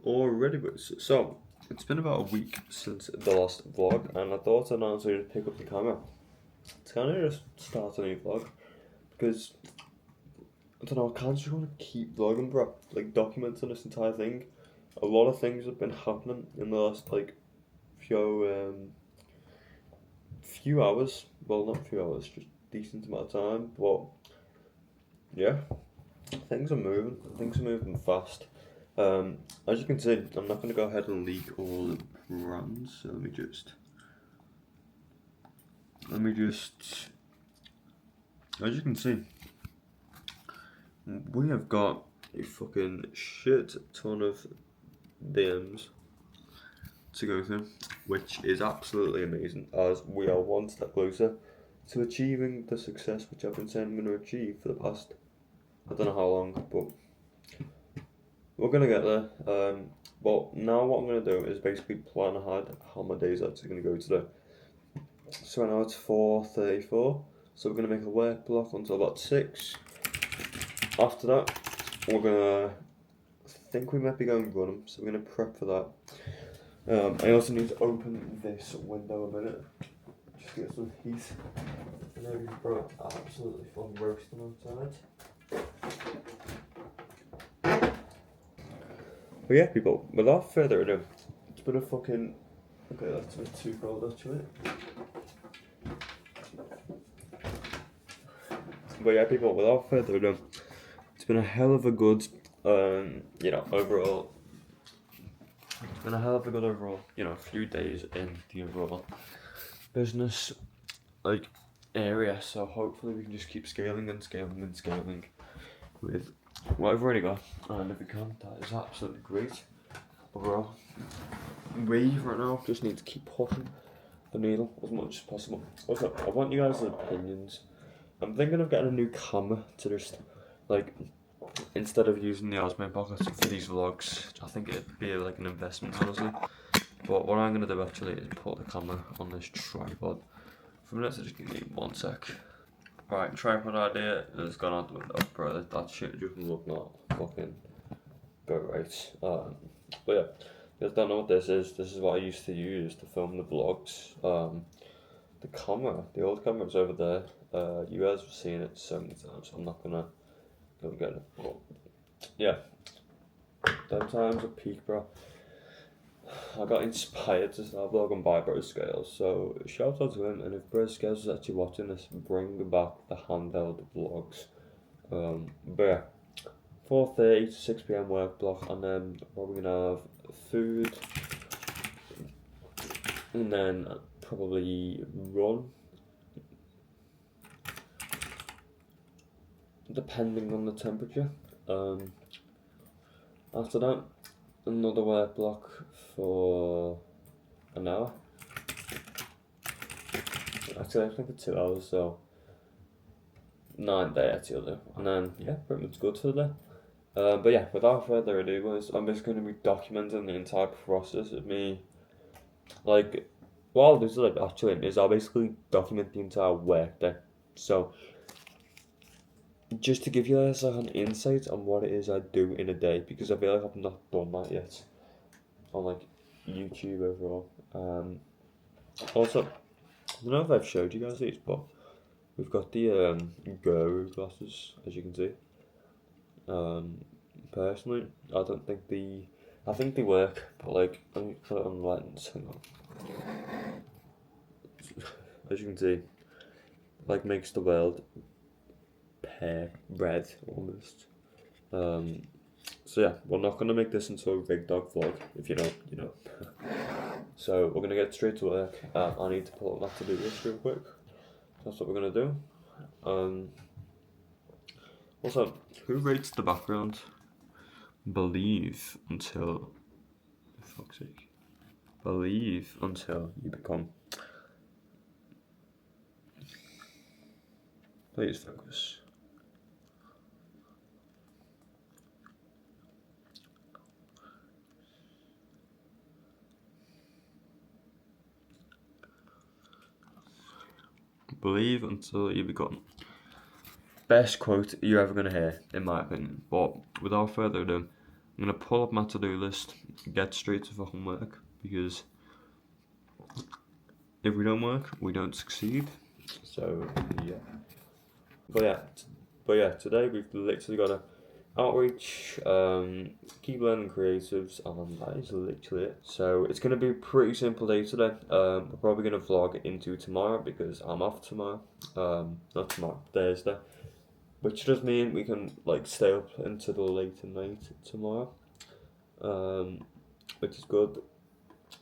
already, boys. So, it's been about a week since the last vlog, and I thought I'd honestly just pick up the camera to kind of just start a new vlog, because, I don't know, I kind of just want to keep vlogging, bro, like, documenting this entire thing. A lot of things have been happening in the last, like, few hours. Well, not few hours, just decent amount of time, but, yeah, things are moving fast. As you can see, I'm not going to go ahead and leak all the brands, so let me just, as you can see, we have got a fucking shit ton of DMs to go through, which is absolutely amazing, as we are one step closer to achieving the success which I've been saying I'm going to achieve for the past, I don't know how long, but we're going to get there. But now what I'm going to do is basically plan ahead how my day's actually going to go today. So right now it's 4:34, so we're going to make a work block until about 6. After that, we're going to, I think we might be going running, so we're going to prep for that. I also need to open this window a minute, just to get some heat. I know you've brought absolutely fun roasting outside. But yeah, people, without further ado, it's been a fucking... Okay, that's a bit too cold actually. But yeah, people, without further ado, it's been a hell of a good, overall. It's been a hell of a good overall, few days in the overall business, area. So hopefully we can just keep scaling and scaling and scaling with what I've already got. And if we can, that is absolutely great. Overall, we right now just need to keep pushing the needle as much as possible. Also, I want you guys' opinions. I'm thinking of getting a new camera to just, instead of using the Osmo Pocket for these vlogs, I think it'd be like an investment, honestly. But what I'm going to do actually is put the camera on this tripod. For a minute, so just give me 1 sec. Right, tripod idea has gone out the window, bro. That shit just look not fucking great. But yeah, if you guys don't know what this is what I used to use to film the vlogs. The camera, the old camera's over there. You guys have seen it so many times, so I'm not gonna go get it. But yeah, them times are peak, bro. I got inspired to start vlogging by Bro Scales, so shout out to him. And if Bro Scales is actually watching this, bring back the handheld vlogs. But yeah, 4:30 to 6 PM work block, and then we're gonna have food, and then probably run, depending on the temperature. After that, another work block for an hour. Actually, I think it's 2 hours, so 9:30 you'll do. And then, yeah, pretty much good for the day. But yeah, without further ado, guys, I'm just going to be documenting the entire process of me. What I'll do actually is I'll basically document the entire work day. So, just to give you guys an insight on what it is I do in a day, because I feel like I've not done that yet on YouTube overall. Also, I don't know if I've showed you guys these, but we've got the Guru glasses, as you can see. Personally, I think they work, but let me put it on the lens. Hang on. As you can see, makes the world red almost. So yeah, we're not gonna make this into a Rig Dog vlog. If you know, you know. So we're gonna get straight to work. I need to pull up that to-do list real quick. That's what we're gonna do. Also, who rates the background? Believe until, for fuck's sake. Believe until you become. Please focus. Believe until you become. Best quote you're ever gonna hear, in my opinion. But without further ado, I'm gonna pull up my to-do list, get straight to fucking work, because if we don't work, we don't succeed. So yeah. But yeah, today we've literally got a outreach, keep learning creatives, and that is literally it. So it's gonna be a pretty simple day today. We're probably gonna vlog into tomorrow because I'm off tomorrow. Not tomorrow, Thursday. Which does mean we can like stay up into the late night tomorrow. Which is good.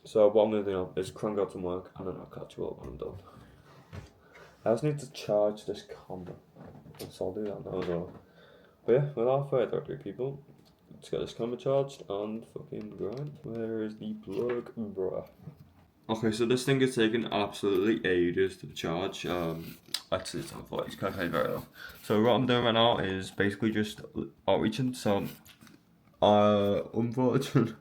So what I'm gonna do now is crank out some work and then I'll catch you up when I'm done. I just need to charge this camera, so I'll do that now as well. But yeah, without further ado, people, let's get this camera charged and fucking grind. Where is the plug, bruh? Okay, so this thing is taking absolutely ages to charge. Actually, it's not it's can't very well. So what I'm doing right now is basically just outreaching. So, unfortunately.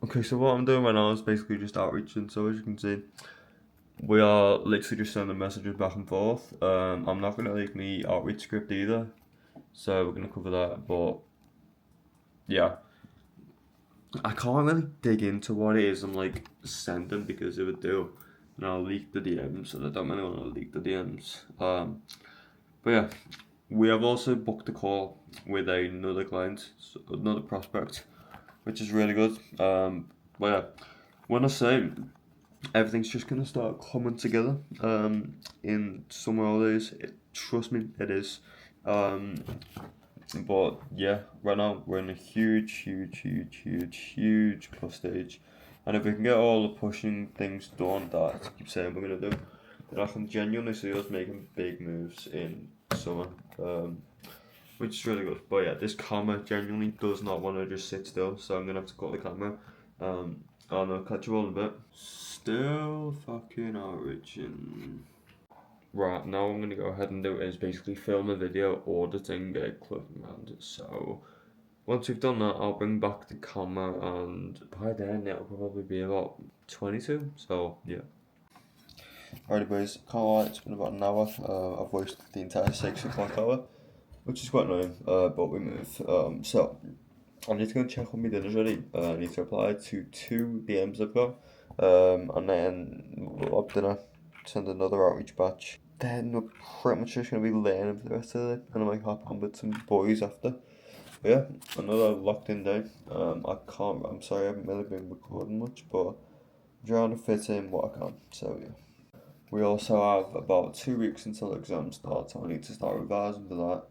Okay, so what I'm doing right now is basically just outreaching. So as you can see, we are literally just sending messages back and forth. I'm not gonna leak me outreach script either, so we're gonna cover that. But yeah, I can't really dig into what it is I'm like sending because if I do, then I'll leak the DMs, and I don't really want to leak the DMs. But yeah, we have also booked a call with another client, another prospect, which is really good. But yeah, when I say everything's just gonna start coming together in summer holidays, trust me, it is. But yeah, right now we're in a huge push stage, and if we can get all the pushing things done that I keep saying we're gonna do, then I can genuinely see us making big moves in summer, which is really good. But yeah, this camera genuinely does not want to just sit still, so I'm gonna have to cut the camera. And I'll catch you all in a bit. Still fucking origin. Right, now I'm gonna go ahead and do is basically film a video auditing a clothing brand. So once we've done that, I'll bring back the camera, and by then it'll probably be about 22. So yeah. Alright boys, can't lie, it's been about an hour. I've wasted the entire 6 o'clock hour, which is quite annoying, but we move. So I need to go and check on my dinner's ready. I need to reply to 2 DMs I've got, and then we'll have dinner, send another outreach batch. Then we're pretty much just going to be laying for the rest of the day, and I might hop on with some boys after. But yeah, another locked in day. I'm sorry I haven't really been recording much, but I'm trying to fit in what I can, so yeah. We also have about 2 weeks until exam starts, so I need to start revising for that.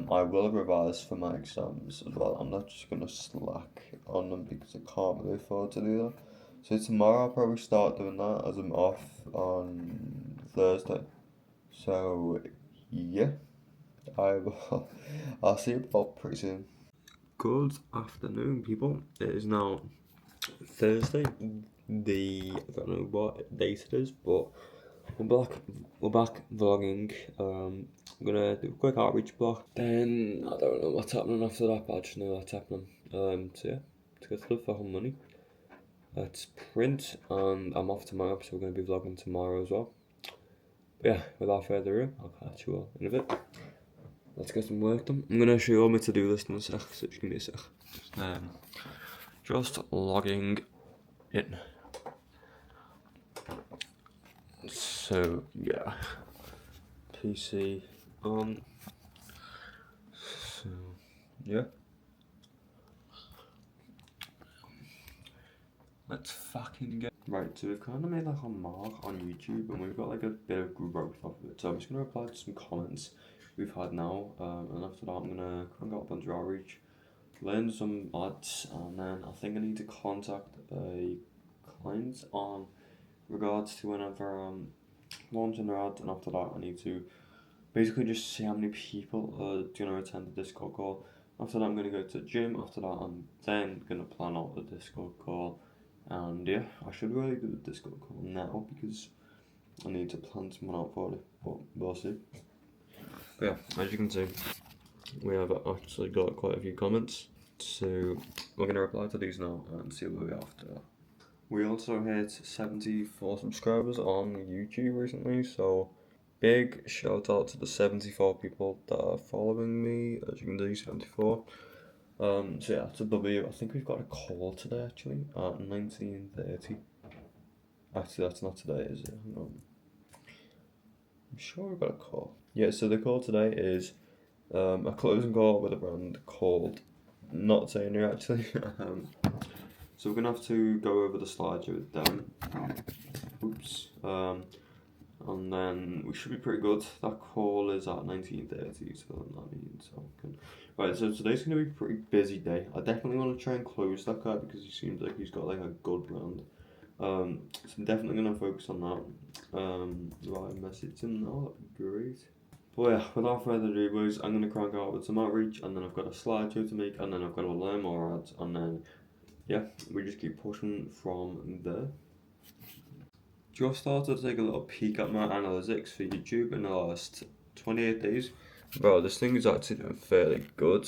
I will revise for my exams as well. I'm not just going to slack on them because I can't really afford to do that. So tomorrow I'll probably start doing that as I'm off on Thursday. So yeah, I'll see you all pretty soon. Good afternoon, people. It is now Thursday. I don't know what date it is, but we're back vlogging. I'm gonna do a quick outreach block. Then I don't know what's happening after that, but I just know that's happening. So yeah, let's get to the fucking money. Let's print, and I'm off tomorrow, so we're gonna be vlogging tomorrow as well. But yeah, without further ado, I'll catch you all in a bit. Let's get some work done. I'm gonna show you all my to-do list in a sec, so just give me a sec. Just logging in. So yeah, PC on. So yeah, let's fucking get right. So we've kind of made like a mark on YouTube, and we've got like a bit of growth off of it. So I'm just gonna reply to some comments we've had now, and after that I'm gonna crank out a bunch of outreach, learn some ads, and then I think I need to contact a client on regards to whenever launching their ad, and after that I need to basically just see how many people are gonna attend the Discord call. After that I'm gonna go to the gym. After that I'm then gonna plan out the Discord call, and yeah, I should really do the Discord call now because I need to plan someone out for it, but we'll see. But yeah, as you can see, we have actually got quite a few comments, so we're gonna reply to these now and see where we are after that. We also hit 74 subscribers on YouTube recently, so big shout out to the 74 people that are following me. As you can see, 74. So yeah, it's a W. I think we've got a call today actually at 19:30. Actually, that's not today, is it? Hang on. I'm sure we've got a call. Yeah, so the call today is a closing call with a brand called Not Saying Here actually. So we're gonna have to go over the slideshow with them. Oops. And then we should be pretty good. That call is at 19:30, so that means I can. Right, so today's gonna be a pretty busy day. I definitely want to try and close that guy because he seems like he's got like a good brand. So I'm definitely gonna focus on that. Right, message him now. That'd be great. But yeah, without further ado, boys, I'm gonna crank out with some outreach, and then I've got a slideshow to make, and then I've got to learn more ads, and then yeah, we just keep pushing from there. Just started to take a little peek at my analytics for YouTube in the last 28 days. Bro, this thing is actually doing fairly good.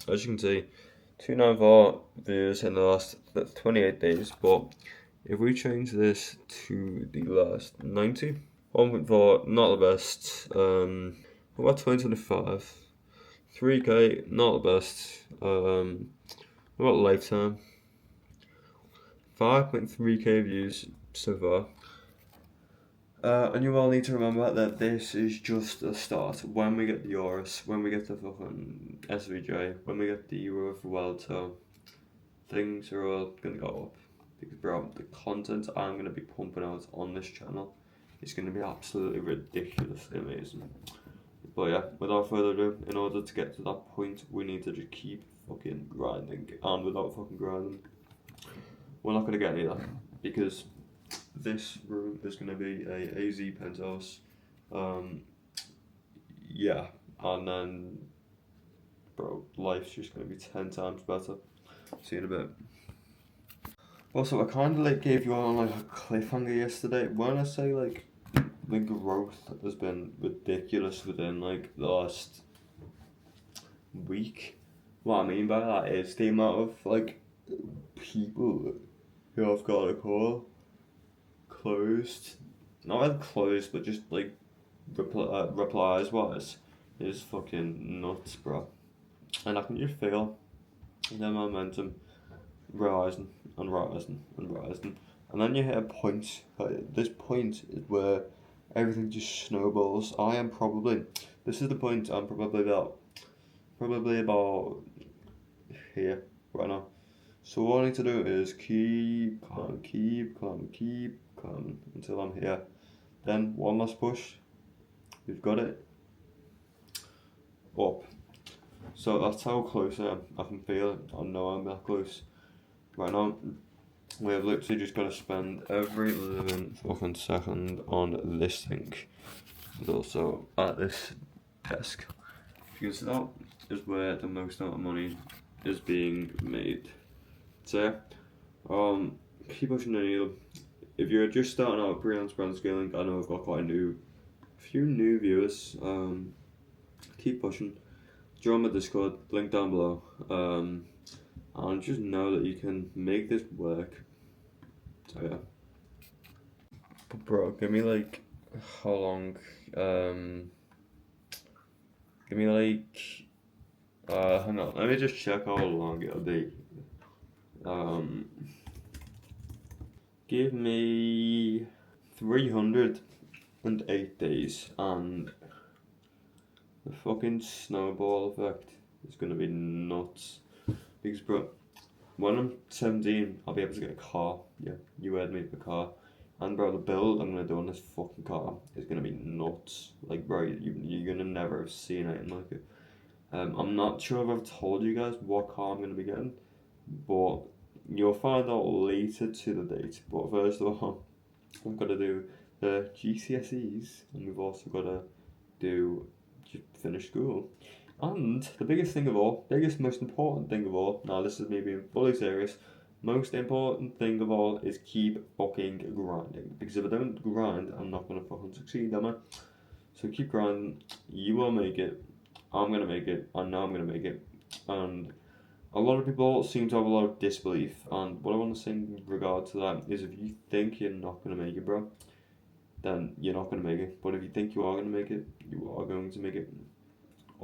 As you can see, 294 views in the last 28 days, but if we change this to the last 90, 1.4, not the best. What about 2025? 3K, not the best. What about lifetime? 5.3K views so far. And you all need to remember that this is just the start. When we get the Eurus, when we get the fucking SVJ, when we get the Euro of the World Tour, things are all gonna go up. Because bro, the content I'm gonna be pumping out on this channel is gonna be absolutely ridiculously amazing. But yeah, without further ado, in order to get to that point, we need to just keep fucking grinding. And without fucking grinding, we're not gonna get any of that. Because this room is going to be a AZ penthouse. Yeah, and then, bro, life's just going to be 10 times better. See you in a bit. Also, I kind of like gave you all like a cliffhanger yesterday. When I say like the growth has been ridiculous within like the last week, what I mean by that is the amount of like people who I've got a call closed, not really closed, but just like replies wise, is fucking nuts, bro. And I can just feel the momentum rising and rising and rising, and then you hit a point. This point is where everything just snowballs. This is the point. I'm probably about here right now. So what I need to do is keep climbing until I'm here. Then one last push. We've got it. Up. So that's how close I am. I can feel it. I know I'm that close. Right now, we have literally just got to spend every living fucking second on this thing. And also at this desk. Because that is where the most amount of money is being made. So yeah, keep pushing the needle. If you're just starting out freelance brand scaling, I know I've got quite a few new viewers. Keep pushing. Join my Discord, link down below. And just know that you can make this work. So yeah. But bro, give me like how long? Give me like hang on. Let me just check how long it'll be. Give me 308 days, and the fucking snowball effect is gonna be nuts. Because bro, when I'm 17, I'll be able to get a car. Yeah, you heard me, a car. And bro, the build I'm gonna do on this fucking car is gonna be nuts. Like bro, you're gonna never have seen anything like it. I'm not sure if I've told you guys what car I'm gonna be getting, but you'll find out later to the date. But first of all, we've got to do the GCSEs, and we've also got to finish school. And the biggest, most important thing of all, now this is me being fully serious, most important thing of all is keep fucking grinding. Because if I don't grind, I'm not gonna fucking succeed, am I? So keep grinding, you will make it, I'm gonna make it, I know I'm gonna make it. And a lot of people seem to have a lot of disbelief, and what I want to say in regard to that is if you think you're not going to make it, bro, then you're not going to make it. But if you think you are going to make it, you are going to make it.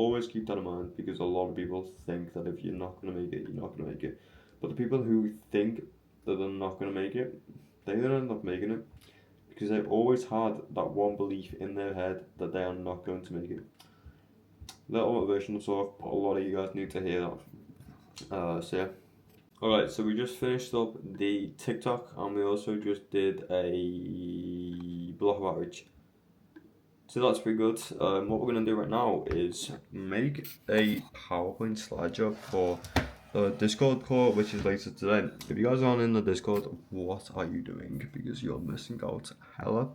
always keep that in mind because a lot of people think that if you're not gonna make it, you're not gonna make it. But the people who think that they're not gonna make it, they don't end up making it because they've always had that one belief in their head that they are not going to make it. Little motivational talk, but a lot of you guys need to hear that. So yeah. Alright, so we just finished up the TikTok and we also just did a block of outreach. So that's pretty good. What we're going to do right now is make a PowerPoint slideshow for the Discord call, which is later today. If you guys aren't in the Discord, what are you doing? Because you're missing out hella.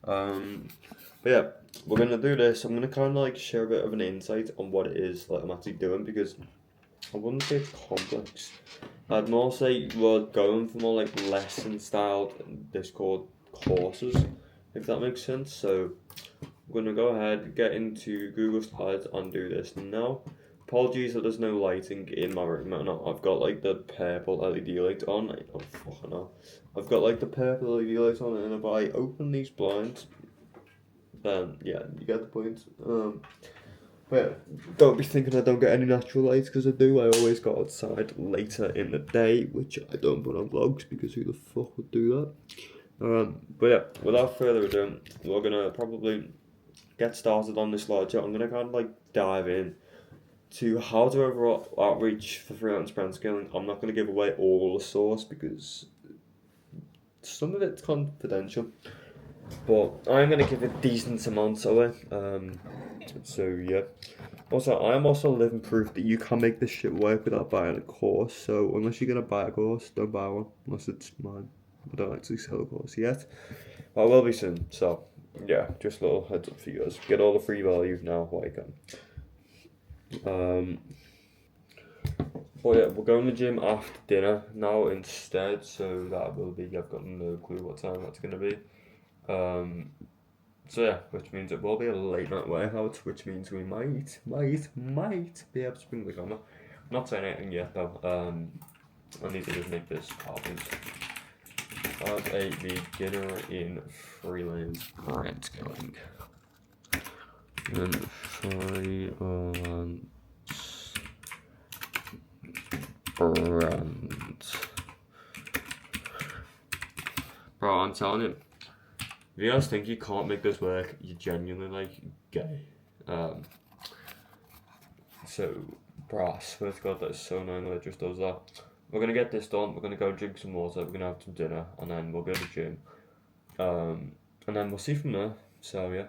But yeah, we're going to do this. I'm going to kind of like share a bit of an insight on what it is that I'm actually doing because I wouldn't say it's complex. I'd more say we're going for more like lesson style Discord courses, if that makes sense. So I'm going to go ahead, get into Google Slides and do this now. Apologies that there's no lighting in my room right now. I've got like the purple LED light on. Oh fucking hell. I've got like the purple LED light on, and if I open these blinds, then yeah, you get the point. But yeah, don't be thinking I don't get any natural light, because I do. I always go outside later in the day, which I don't put on vlogs because who the fuck would do that? But yeah, without further ado, we're gonna probably get started on this slideshow. I'm gonna kind of like dive in to how to overall outreach for freelance brand scaling. I'm not gonna give away all the source because some of it's confidential, but I'm gonna give a decent amount away. So yeah. Also, I'm also living proof that you can make this shit work without buying a course. So unless you're gonna buy a course, don't buy one unless it's mine. I don't actually sell a course yet, but I will be soon. So yeah, just a little heads up for you guys. Get all the free value now while you can. But yeah, we're going to the gym after dinner now instead. So that will be. I've got no clue what time that's gonna be. So yeah, which means it will be a late night workout, which means we might be able to bring the camera. I'm not saying anything yet though. I need to just make this PowerPoint. As a beginner in freelance brand scaling. And freelance brand. Bro, I'm telling you. If you guys think you can't make this work, you're genuinely like gay. So, bro, I swear to God, that is so annoying that it just does that. We're gonna get this done. We're gonna go drink some water. We're gonna have some dinner, and then we'll go to the gym. And then we'll see from there. So yeah.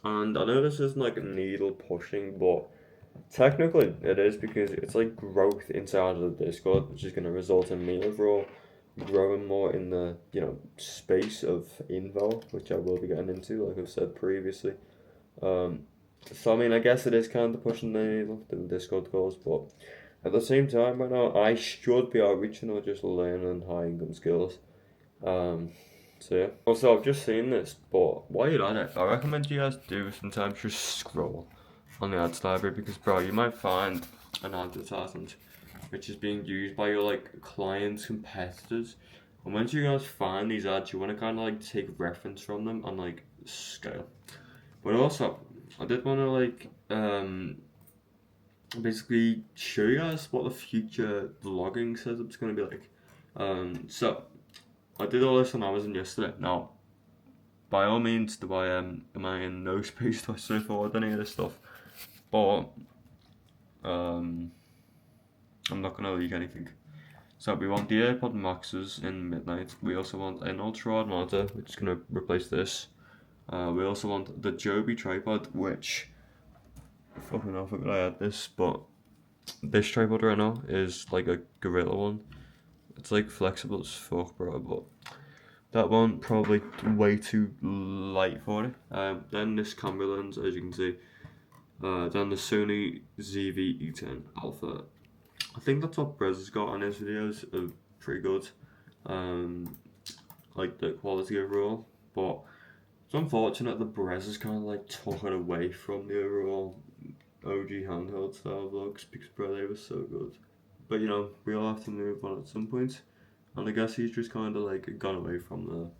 And I know this isn't like needle pushing, but technically it is because it's like growth inside of the Discord, which is going to result in me overall growing more in the space of info, which I will be getting into, like I've said previously. So I mean, I guess it is kind of pushing the needle, the Discord calls, but at the same time, right now I should be outreaching or just learning high income skills. So yeah. Also, I've just seen this, but while you're at it, I recommend you guys do sometimes just scroll on the ads library because, bro, you might find an advertisement which is being used by your like clients, competitors, and once you guys find these ads, you want to kind of like take reference from them and like scale. But also, I did want to like basically show you guys what the future vlogging setup's gonna be like. So I did all this on Amazon yesterday. Now, by all means, am I in no space to say forward any of this stuff, but I'm not gonna leak anything. So we want the AirPod Maxes in midnight. We also want an ultra wide monitor, which is gonna replace this. We also want the Joby tripod, which fucking hell, I forgot I had this, but this tripod right now is like a gorilla one. It's like flexible as fuck, bro, but that one probably way too light for it. Then this camera lens, as you can see. Then the Sony ZV-E10 Alpha. I think that's what Brez has got on his videos. Are pretty good. Like the quality overall, but it's unfortunate that Brez has kind of like took it away from the overall OG handheld style vlogs because bro, they were so good. But you know, we all have to move on at some point. And I guess he's just kind of like gone away from the.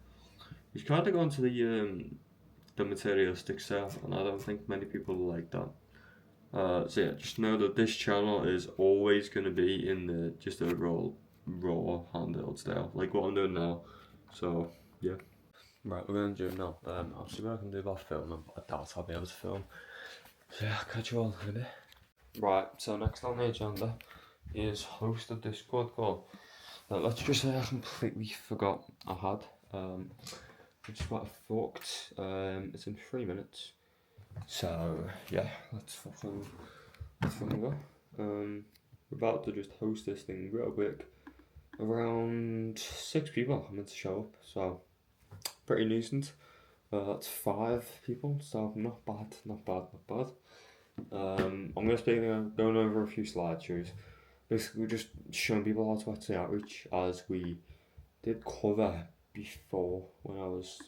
He's kind of gone to the materialistic stuff, and I don't think many people like that. So yeah, just know that this channel is always going to be in the just overall raw handheld style, like what I'm doing now. So yeah. Right, we're going to do now. I'll see what I can do about filming, but I doubt I'll be able to film. So yeah, I'll catch you all in a bit. Right, so next on the agenda is host a Discord call. Now, let's just say I completely forgot I had. Which is quite fucked. It's in 3 minutes. So yeah, let's fucking go. We're about to just host this thing real quick. Around 6 people are meant to show up, so pretty decent. That's 5 people, so not bad. I'm gonna be going over a few slideshows. Basically, just showing people how to actually outreach, as we did cover before when I was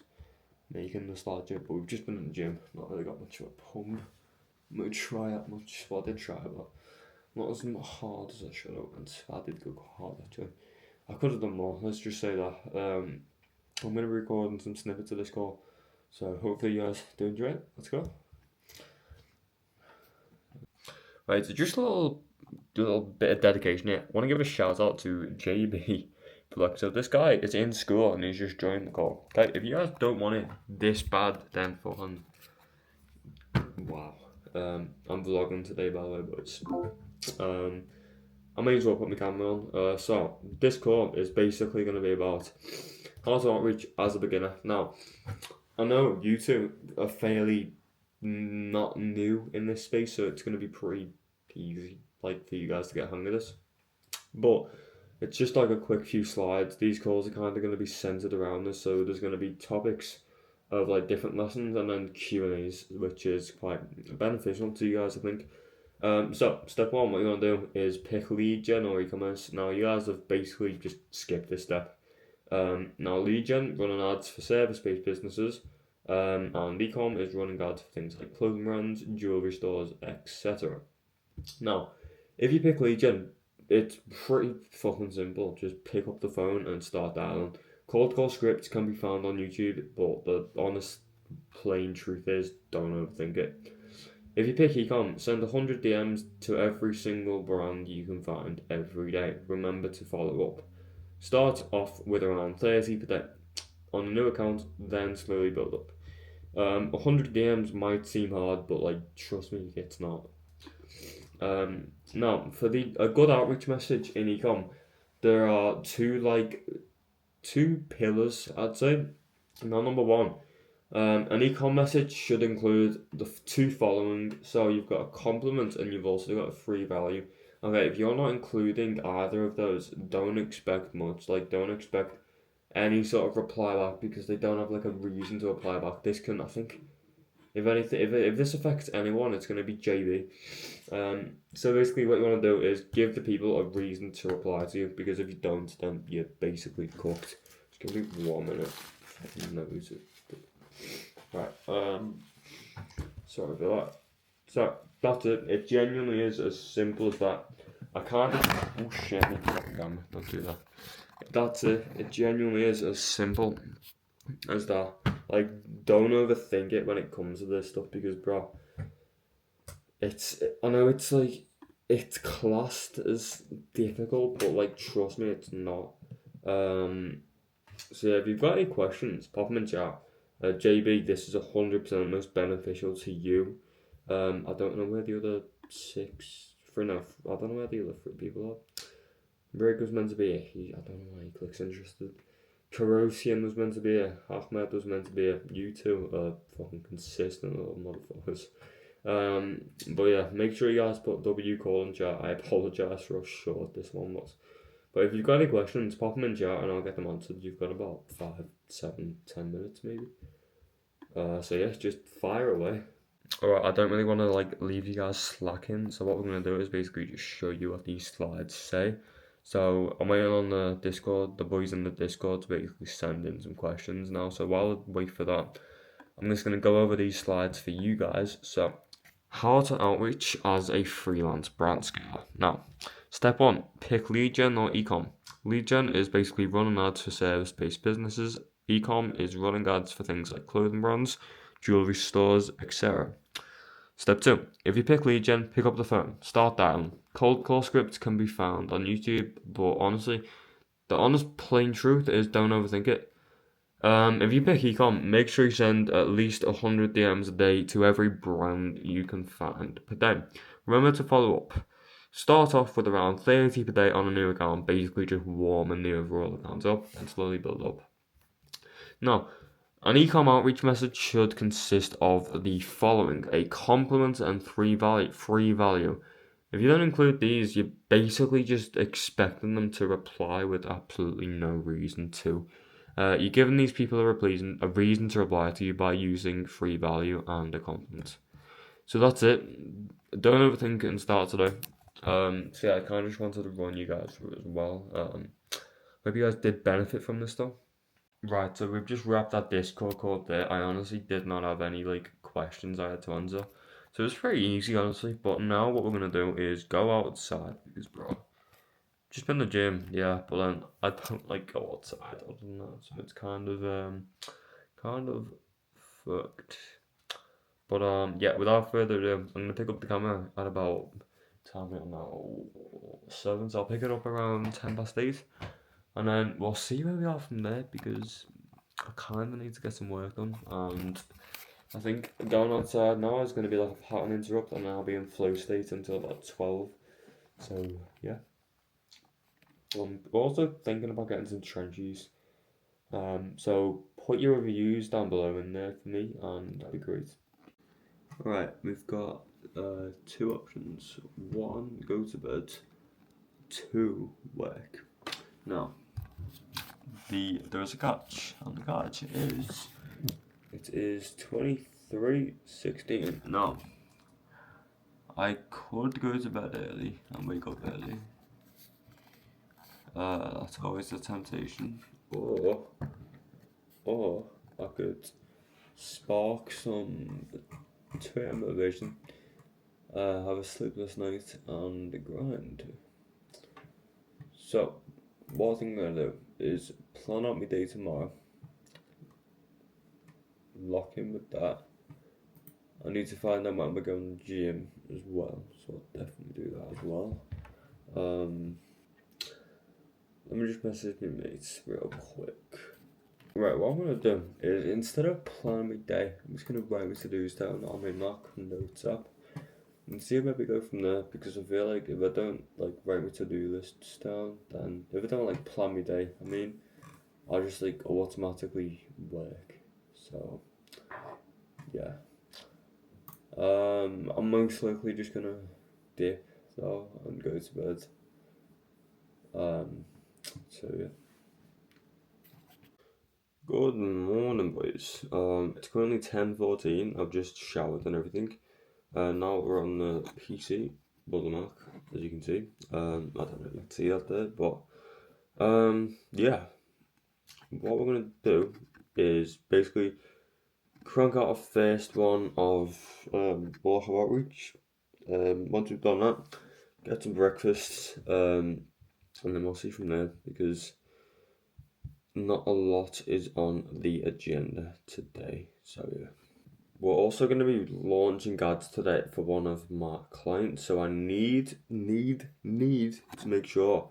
making the slideshow, but we've just been in the gym, not really got much of a pump. I'm gonna try that much. Well, I did try, but not as hard as I should have. And I did go hard actually. I could have done more. Let's just say that. I'm gonna be recording some snippets of this call, so hopefully you guys do enjoy it. Let's go. Right, so just do a little bit of dedication here. I want to give a shout out to JB. Look, so this guy is in school and he's just joined the call. Okay, if you guys don't want it this bad, then fucking wow. I'm vlogging today, by the way, but I may as well put my camera on. So this call is basically going to be about how to outreach as a beginner. Now, I know you two are fairly not new in this space, so it's going to be pretty easy, like for you guys to get a hang of this. But it's just like a quick few slides. These calls are kind of going to be centered around this, so there's going to be topics of like different lessons and then Q&As, which is quite beneficial to you guys, I think. So step 1, what you want to do is pick lead gen or e-commerce. Now you guys have basically just skipped this step. Now lead gen, running ads for service-based businesses, and e-com is running ads for things like clothing brands, jewelry stores, etc. Now, if you pick lead gen, it's pretty fucking simple. Just pick up the phone and start dialing. Cold call scripts can be found on YouTube, but the honest, plain truth is, don't overthink it. If you pick ecom, send 100 DMs to every single brand you can find every day. Remember to follow up. Start off with around 30 per day on a new account, then slowly build up. 100 DMs might seem hard, but like trust me, it's not. Now, for a good outreach message in ecom, there are two pillars, I'd say. Now, number 1, an ecom message should include the 2 following. So you've got a compliment and you've also got a free value. Okay, if you're not including either of those, don't expect much. Like, don't expect any sort of reply back, because they don't have like a reason to reply back. This can, I think, if anything, if this affects anyone, it's going to be JB. So basically what you want to do is give the people a reason to reply to you, because if you don't, then you're basically cooked. Just give me 1 minute. Right, sorry for that. So that's it. It genuinely is as simple as that. I can't. Oh shit! Don't do that. That's it. It genuinely is as simple as that. Like, don't overthink it when it comes to this stuff, because, bro, I know it's like, it's classed as difficult, but like, trust me, it's not. So yeah, if you've got any questions, pop them in chat. JB, this is 100% most beneficial to you. I don't know where the other 6, I don't know where the other 3 people are. Rick was meant to be I don't know why he clicks interested. Karosian was meant to be Ahmed was meant to be you two are fucking consistent little motherfuckers. But yeah, make sure you guys put W call in chat. I apologise for how short this one was. But if you've got any questions, pop them in chat and I'll get them answered. You've got about 5, 7, 10 minutes maybe. So yeah, just fire away. Alright, I don't really want to like leave you guys slacking, so what we're going to do is basically just show you what these slides say. So I'm waiting on the Discord, the boys in the Discord, to basically send in some questions now. So while I wait for that, I'm just going to go over these slides for you guys. So, how to outreach as a freelance brand scaler. Now, Step 1, pick lead gen or ecom. Lead gen is basically running ads for service-based businesses. Ecom is running ads for things like clothing brands, jewelry stores, etc. Step 2, if you pick lead gen, pick up the phone, start dialing. Cold call scripts can be found on YouTube, but honestly, the honest plain truth is don't overthink it. If you pick ecom, make sure you send at least 100 DMs a day to every brand you can find per day. Remember to follow up. Start off with around 30 per day on a new account, basically just warming the overall account up and slowly build up. Now, an ecom outreach message should consist of the following: a compliment and free value. If you don't include these, you're basically just expecting them to reply with absolutely no reason to. You're giving these people a reason to reply to you by using free value and a compliment. So that's it. Don't overthink it and start today. So yeah, I kind of just wanted to run you guys through it as well. Hope you guys did benefit from this stuff. Right, so we've just wrapped that Discord call there. I honestly did not have any questions I had to answer. So it was pretty easy, honestly. But now what we're gonna do is go outside because, bro, just been in the gym, yeah. But then I don't go outside other than that, so it's kind of fucked. But yeah, without further ado, I'm gonna pick up the camera at about time it now 7, so I'll pick it up around 8:10, and then we'll see where we are from there because I kind of need to get some work done, and I think going outside now is going to be like a pattern interrupt, and I'll be in flow state until about 12. So yeah, we're also thinking about getting some trenches. So put your reviews down below in there for me, and that'd be great. Right, we've got 2 options. 1, go to bed. 2, work. Now, there is a catch, and the catch is it is 23:16. Now, I could go to bed early and wake up early. That's always a temptation. Or I could spark some Twitter motivation, have a sleepless night, and grind. So, what I think I'm gonna do is plan out my day tomorrow. Lock in with that. I need to find out when we're going to the gym as well, so I'll definitely do that as well. Let me just message my mates real quick. Right, what I'm gonna do is instead of planning my day, I'm just gonna write my to-dos down on my Mac Notes app and see where we go from there, because I feel like if I don't write my to-do lists down, then if I don't plan my day, I'll just automatically work. So yeah. I'm most likely just gonna dip though and go to bed. So yeah. Good morning, boys. It's currently 10:14. I've just showered and everything. Now we're on the PC, the Mac, as you can see. I don't know if you can see that there, but yeah. What we're gonna do is basically crank out a first one of Warsaw Outreach. Once we've done that, get some breakfast, and then we'll see from there, because not a lot is on the agenda today. So yeah. We're also going to be launching ads today for one of my clients, so I need to make sure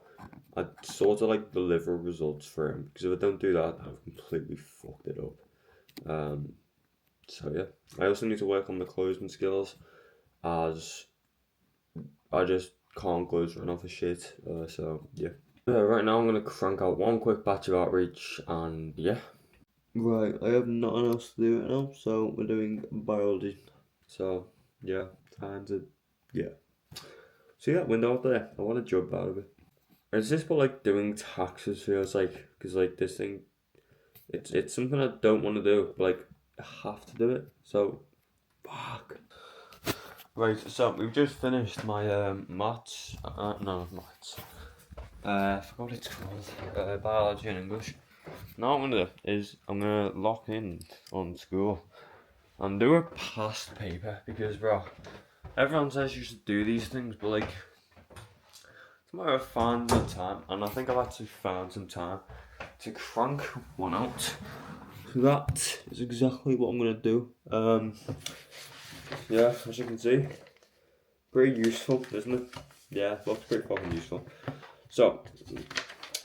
I sort of deliver results for him, because if I don't do that, I've completely fucked it up. So yeah, I also need to work on the closing skills, as I just can't close right now for shit. So yeah. Right now I'm gonna crank out one quick batch of outreach, and yeah. Right, I have nothing else to do right now, so we're doing biology. So yeah, yeah. So yeah, window out there. I want to jump out of it. It's just what doing taxes feels like, because this thing, it's something I don't want to do, but I have to do it. So fuck. Right, so we've just finished my maths. No, not maths. I forgot what it's called. Biology and English. Now what I'm gonna do is I'm gonna lock in on school and do a past paper, because bro, everyone says you should do these things, but it's I find the time, and I think I've actually found some time to crank one out. So that is exactly what I'm gonna do. Yeah, as you can see, pretty useful, isn't it? Yeah, looks pretty fucking useful. So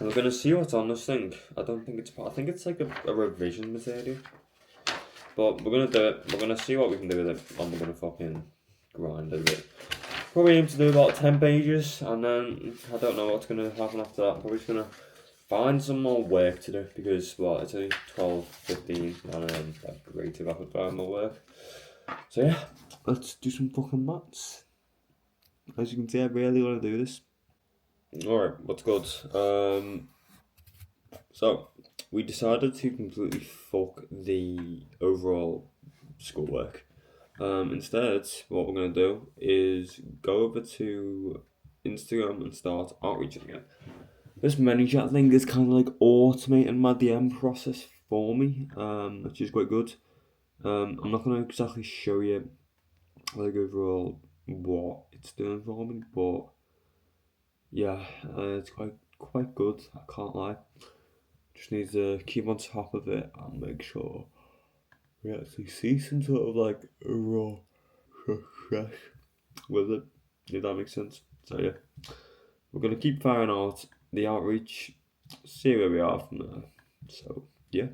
we're gonna see what's on this thing. I think it's like a revision material. But we're gonna do it. We're gonna see what we can do with it, and we're gonna fucking grind it a bit. Probably aim to do about 10 pages, and then I don't know what's gonna happen after that. I'm probably just gonna find some more work to do because it's only 12, 15, and that'd be great if I could find more work. So yeah, let's do some fucking maths. As you can see, I really want to do this. Alright, what's good? So we decided to completely fuck the overall schoolwork. Instead, what we're gonna do is go over to Instagram and start outreaching again. This ManyChat thing is kind of like automating my DM process for me, which is quite good. I'm not gonna exactly show you like overall what it's doing for me, but yeah, it's quite good. I can't lie. Just need to keep on top of it and make sure we actually see some sort of like raw success with it, if that makes sense. So yeah, we're gonna keep firing out the outreach, see where we are from there. So yeah,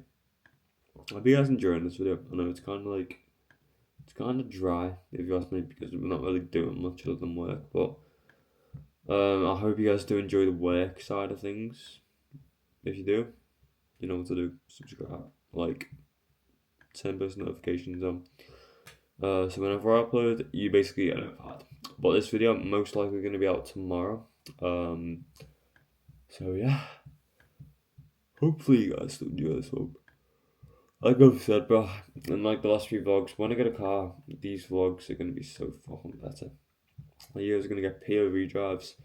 I hope you guys enjoying this video. I know it's kind of dry if you ask me because we're not really doing much other than work, but I hope you guys do enjoy the work side of things. If you do, you know what to do. Subscribe, like, turn post notifications on. So whenever I upload, you basically get notified. But this video most likely going to be out tomorrow. So yeah, hopefully you guys still enjoy this vlog. Like I've said, bro, in like the last few vlogs, when I get a car, these vlogs are going to be so fucking better. Like, you guys are going to get POV drives,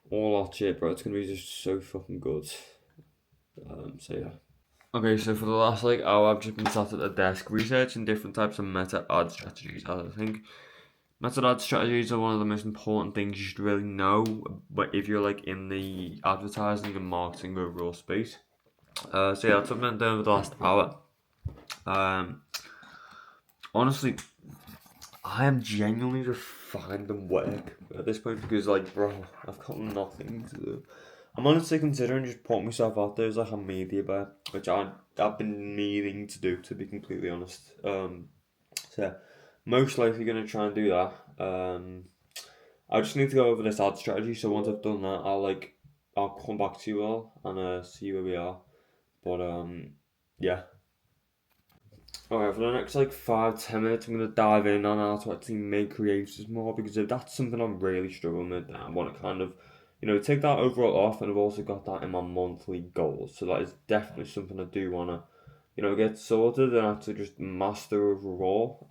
all that shit, bro. It's going to be just so fucking good. So yeah. Okay, so for the last like hour, I've just been sat at the desk researching different types of meta ad strategies. I think meta ad strategies are one of the most important things you should really know, but if you're like in the advertising and marketing overall space. So yeah, that's what I've been doing for the last hour. Honestly, I am genuinely just finding work at this point because, like, bro, I've got nothing to do. I'm honestly considering just putting myself out there as like a media buyer, which I've been needing to do, to be completely honest. So yeah, most likely gonna try and do that. I just need to go over this ad strategy. So once I've done that, I'll come back to you all and see where we are. But yeah. Alright, for the next like 5-10 minutes, I'm gonna dive in on how to actually make creatives more because if that's something I'm really struggling with, I want to kind of, take that overall off, and I've also got that in my monthly goals. So that is definitely something I do want to, get sorted and actually just master overall.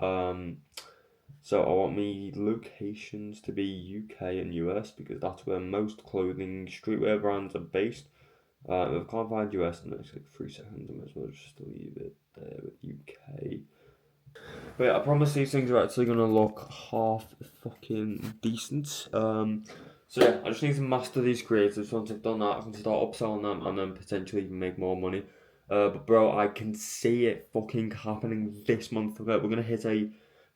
So I want me locations to be UK and US because that's where most clothing streetwear brands are based. If I can't find US in the next like 3 seconds, I might as well just leave it there with UK. But yeah, I promise these things are actually gonna look half fucking decent. So yeah, I just need to master these creatives. Once I've done that, I can start upselling them and then potentially even make more money. But bro, I can see it fucking happening this month. We're gonna hit a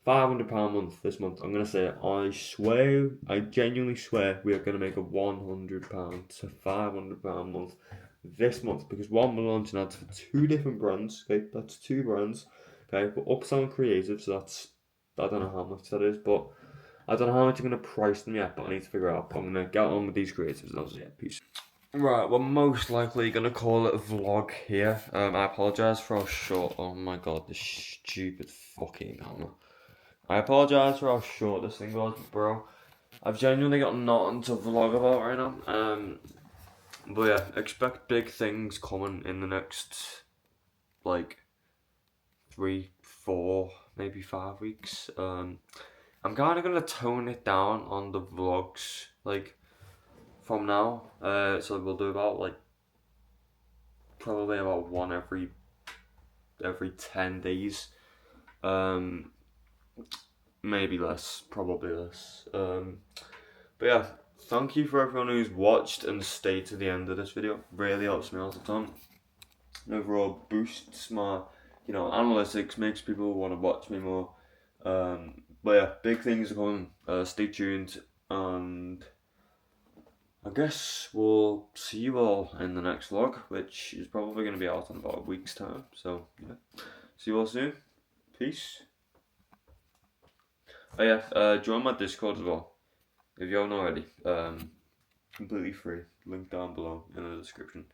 £500 month this month. I'm gonna say it. I swear, I genuinely swear, we are gonna make a £100 to £500 month this month because one, we're launching ads for 2 different brands. Okay, that's 2 brands. Okay, but upselling creative, so that's, I don't know how much that is, but I don't know how much I'm gonna price them yet. But I need to figure out. I'm gonna get on with these creatives, and I'll see you. Peace. Right, we're most likely gonna call it a vlog here. I apologize for how short. Oh my god, this stupid fucking hammer. I apologize for how short this thing was, bro. I've genuinely got nothing to vlog about right now. But yeah, expect big things coming in the next, like, 3, 4, maybe 5 weeks. I'm kind of gonna tone it down on the vlogs, like, from now. So we'll do about like probably about one every 10 days. Maybe less, probably less. But yeah, thank you for everyone who's watched and stayed to the end of this video. Really helps me out a ton. Overall boosts my, analytics, makes people want to watch me more. But yeah, big things are coming. Stay tuned, and I guess we'll see you all in the next vlog, which is probably going to be out in about a week's time. So yeah, see you all soon. Peace. Oh yeah, join my Discord as well if you haven't already. Completely free. Link down below in the description.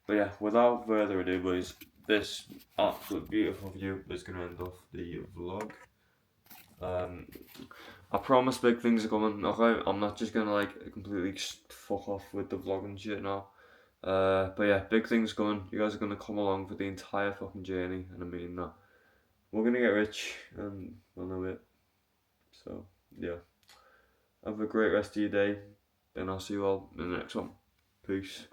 But yeah, without further ado, boys, this absolute beautiful view is going to end off the vlog. I promise big things are coming, okay? I'm not just going to like completely just fuck off with the vlog and shit now. But yeah, big things coming. You guys are going to come along for the entire fucking journey, and I mean that. We're going to get rich, and we'll know it. So, yeah. Have a great rest of your day, and I'll see you all in the next one. Peace.